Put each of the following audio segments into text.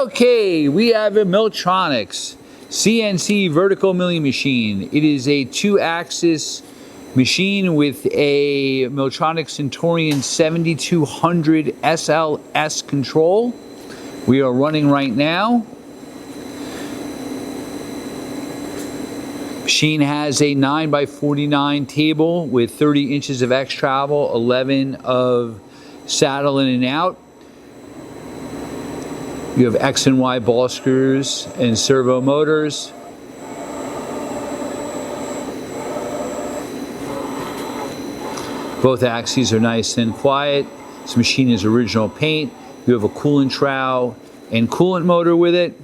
Okay, we have a Milltronics CNC vertical milling machine. It is a 2-axis machine with a Milltronics Centurion 7200 SLS control. We are running right now. Machine has a 9x49 table with 30 inches of X travel, 11 of saddle in and out. You have X and Y ball screws and servo motors. Both axes are nice and quiet. This machine is original paint. You have a coolant trowel and coolant motor with it.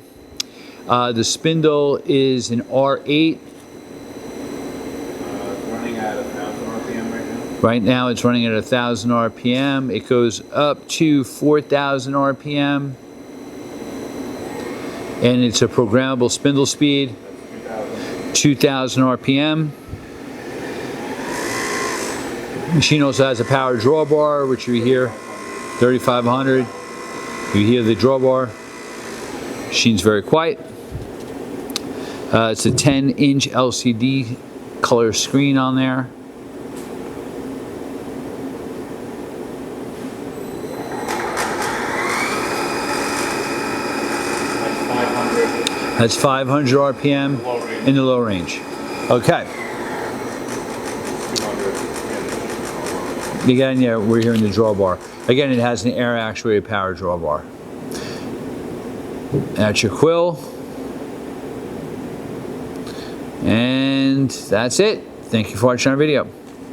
The spindle is an R8. Running at 1,000 RPM right now? Right now it's running at 1,000 RPM. It goes up to 4,000 RPM. And it's a programmable spindle speed, 2,000 RPM. Machine also has a power drawbar, which you hear, 3,500. You hear the drawbar. Machine's very quiet. It's a 10-inch LCD color screen on there. That's 500 RPM in the low range. Okay. Again, yeah, we're here in the drawbar. Again, it has an air actuated power drawbar. That's your quill. And that's it. Thank you for watching our video.